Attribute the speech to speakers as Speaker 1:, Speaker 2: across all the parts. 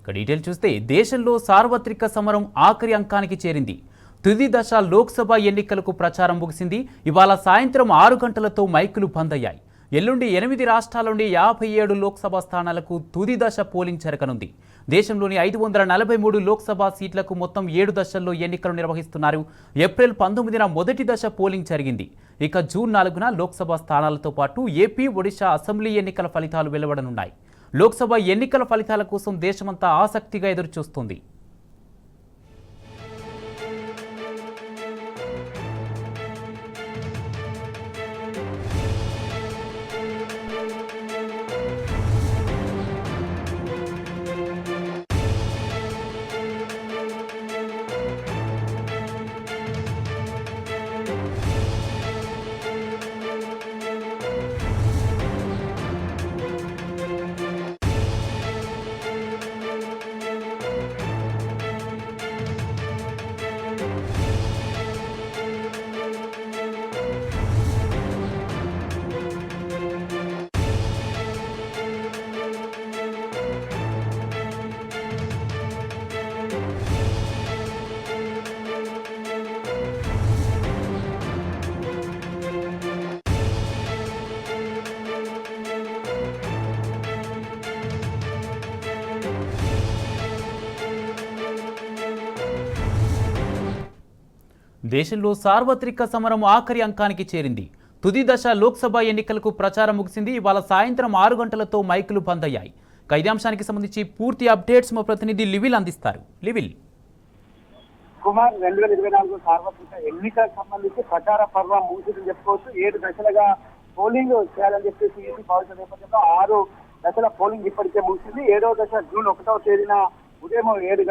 Speaker 1: ఇక డీటెయిల్ చూస్తే దేశంలో సార్వత్రిక సమరం ఆఖరి అంకానికి చేరింది. తుది దశ లోక్సభ ఎన్నికలకు ప్రచారం ముగిసింది. ఇవాళ సాయంత్రం 6 గంటలతో మైకులు బంద్ అయ్యాయి. ఎల్లుండి 8 రాష్ట్రాల్లోని 57 లోక్సభ స్థానాలకు తుది దశ పోలింగ్ జరగనుంది. దేశంలోని 543 లోక్సభ సీట్లకు మొత్తం 7 దశల్లో ఎన్నికలు నిర్వహిస్తున్నారు. ఏప్రిల్ 19న మొదటి దశ పోలింగ్ జరిగింది. ఇక జూన్ 4న లోక్సభ స్థానాలతో పాటు ఏపీ, ఒడిశా అసెంబ్లీ ఎన్నికల ఫలితాలు వెలువడనున్నాయి. లోక్సభ ఎన్నికల ఫలితాల కోసం దేశమంతా ఆసక్తిగా ఎదురుచూస్తోంది. దేశంలో సార్వత్రిక సమరం ఆఖరి అంకానికి చేరింది. తుది దశ లోక్సభ ఎన్నికలకు ప్రచారం ముగిసింది. ఇవాళ సాయంత్రం 6 గంటలతో మైకులు బంద్ అయ్యాయి. ఇదే అంశానికి సంబంధించి పూర్తి అప్డేట్స్ మా ప్రతినిధి లివిల్ అందిస్తారు. లివిల్
Speaker 2: కుమార్ 2024 సార్వత్రిక ఎన్నికలకు సంబంధించి ప్రచార పర్వ ముగిసిందని చెప్పుకోవచ్చు. 7 దశలుగా పోలింగ్ చేయాలని చెప్పేసి ఈసీ భావించిన నేపథ్యంలో 6 దశల పోలింగ్ ఇప్పటికే ముగిసింది. 7వ దశ జూన్ 1వ తేదీన ఉదయం 7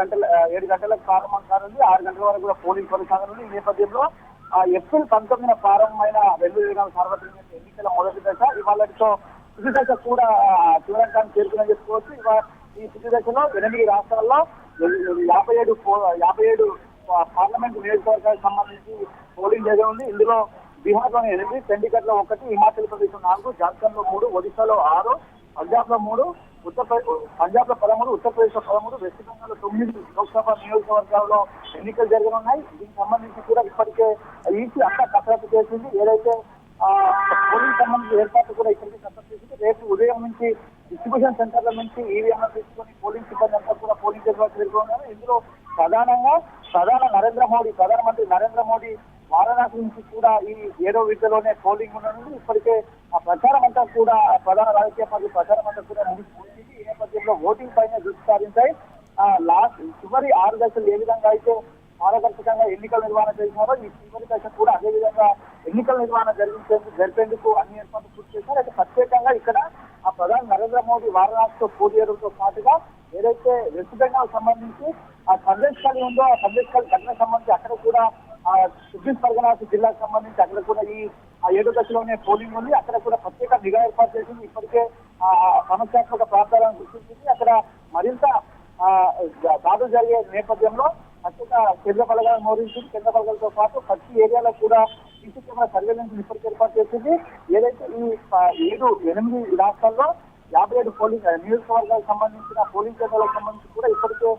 Speaker 2: గంటలకు ప్రారంభం కానుంది. 6 గంటల వరకు కూడా పోలింగ్ కొనసాగనుంది. ఈ నేపథ్యంలో ఏప్రిల్ 19న ప్రారంభమైన 2024 సార్వత్రిక ఎన్నికల మొదటి దశ ఇవాళతో తుది దశ కూడా చివరంకాన్ని చేరుకుందని చెప్పుకోవచ్చు. ఈ తుది దశలో 8 రాష్ట్రాల్లో 57 పార్లమెంట్ నియోజకవర్గాలకు సంబంధించి పోలింగ్ జరగనుంది. ఇందులో బీహార్లోని 8, చండీగఢ్లో 1, హిమాచల్ ప్రదేశ్ 4, జార్ఖండ్లో 3, ఒడిశాలో 6, పంజాబ్లో 3, పంజాబ్లో 13, ఉత్తరప్రదేశ్ లో 13, వెస్ట్ బెంగాల్ 9 లోక్సభ నియోజకవర్గాల్లో ఎన్నికలు జరగనున్నాయి. దీనికి సంబంధించి కూడా ఇప్పటికే ఈసీ అంతా కసరత్తు చేసింది. ఏదైతే పోలింగ్ సంబంధించి ఏర్పాట్లు కూడా ఇప్పటికే కసరత్తు చేసింది. రేపు ఉదయం నుంచి డిస్ట్రిబ్యూషన్ సెంటర్ల నుంచి ఈవీఎంలు తీసుకొని పోలింగ్ సిబ్బంది అంతా కూడా పోలింగ్ జరుగుతున్నారు. ఇందులో ప్రధానమంత్రి నరేంద్ర మోడీ వారణాసి నుంచి కూడా ఈ 7వ విడతలోనే పోలింగ్ ఉన్నది. ఇప్పటికే ఆ ప్రచారం అంతా కూడా ప్రధాన రాజకీయ పార్టీ ప్రచారం అంతా కూడా ముగిసింది. ఈ నేపథ్యంలో ఓటింగ్ పైన దృష్టి సారించాయి. చివరి 6 దశలు ఏ విధంగా అయితే పారదర్శకంగా ఎన్నికల నిర్వహణ చేసినారో ఈ చివరి దశ కూడా అదే విధంగా ఎన్నికల నిర్వహణ జరిపేందుకు అన్ని ఏర్పాట్లు పూర్తి చేశారు. అయితే ప్రత్యేకంగా ఇక్కడ ఆ ప్రధాని నరేంద్ర మోడీ వారణాసితో పోటీ చేయడంతో పాటుగా ఏదైతే వెస్ట్ బెంగాల్ సంబంధించి ఆ సందేశాలు ఉందో ఆ సందేశాలు ఘటనకు సంబంధించి అక్కడ కూడా సుబ్రీం పర్గనాస్ జిల్లాకు సంబంధించి అక్కడ కూడా ఈ 7వ దశలోనే పోలింగ్ ఉంది. అక్కడ కూడా ప్రత్యేక నిఘా ఏర్పాటు చేసింది. ఇప్పటికే సమస్యాత్మక ప్రాంతాలను గుర్తించింది. అక్కడ మరింత దాడులు జరిగే నేపథ్యంలో ప్రత్యేక కేంద్ర బలగాలను మోహరించింది. కేంద్ర బలగాలతో పాటు ప్రతి ఏరియాలో కూడా సీసీ కెమెరా సర్వేలెన్స్ ఇప్పటికే ఏర్పాటు చేసింది. ఏదైతే ఈ 8 రాష్ట్రాల్లో 57 పోలింగ్ నియోజకవర్గాలకు సంబంధించిన పోలింగ్ కేంద్రాలకు సంబంధించి కూడా ఇప్పటికే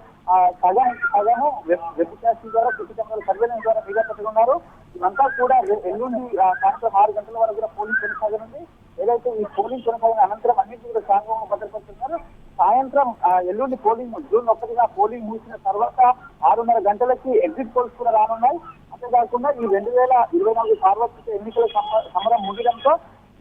Speaker 2: సగము వెబ్ కాస్టింగ్ ద్వారా సీసీ కెమెరాల సర్వేలెన్స్ ద్వారా నిఘా పెట్టుకున్నారు. ఇదంతా కూడా ఎల్లుండి సాయంత్రం 6 గంటల వరకు కూడా పోలింగ్ కొనసాగనుంది. ఏదైతే ఈ పోలింగ్ కొనసాగిన అనంతరం అన్నింటినీ కూడా సాంఘంగా భద్రపరుస్తున్నారు. సాయంత్రం ఎల్లుండి పోలింగ్ జూన్ 1న పోలింగ్ ముగిసిన తర్వాత 6:30 గంటలకి ఎగ్జిట్ పోల్స్ కూడా రానున్నాయి. అంతేకాకుండా ఈ 2024 సార్వత్రిక ఎన్నికల సమరం ముగియడంతో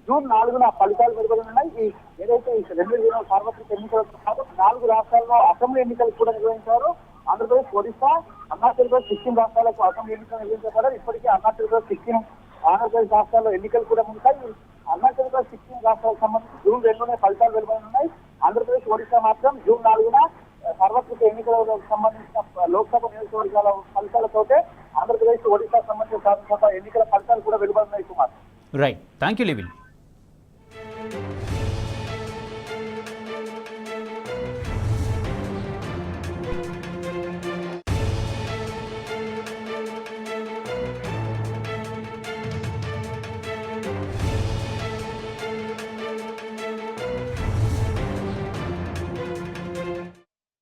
Speaker 2: జూన్ 4న ఫలితాలు వెలువడనున్నాయి. ఏదైతే ఈ 2024 సార్వత్రిక ఎన్నికలతో పాటు 4 రాష్ట్రాల్లో అసెంబ్లీ ఎన్నికలు కూడా నిర్వహించారు. ఆంధ్రప్రదేశ్, ఒడిశా, అరుణాచల్ ప్రదేశ్, సిక్కిం రాష్ట్రాలకు అసెంబ్లీ ఎన్నికలు నిర్వహించబడ్డారు. ఇప్పటికే అరుణాచల్ ప్రదేశ్, సిక్కిం, ఆంధ్రప్రదేశ్ రాష్ట్రాల్లో ఎన్నికలు కూడా ఉంటాయి. అరుణాచల్ ప్రదేశ్, సిక్కిం రాష్ట్రాలకు సంబంధించి జూన్ 2నే ఫలితాలు వెలువడనున్నాయి. ఆంధ్రప్రదేశ్, ఒడిశా మాత్రం జూన్ 4న సార్వత్రిక ఎన్నికలకు సంబంధించిన లోక్సభ నియోజకవర్గాల ఫలితాలతోటే ఆంధ్రప్రదేశ్, ఒడిశా సంబంధించిన శాసనసభ ఎన్నికల ఫలితాలు కూడా వెలువడున్నాయి. Kumar,
Speaker 1: right, thank you లివిల్.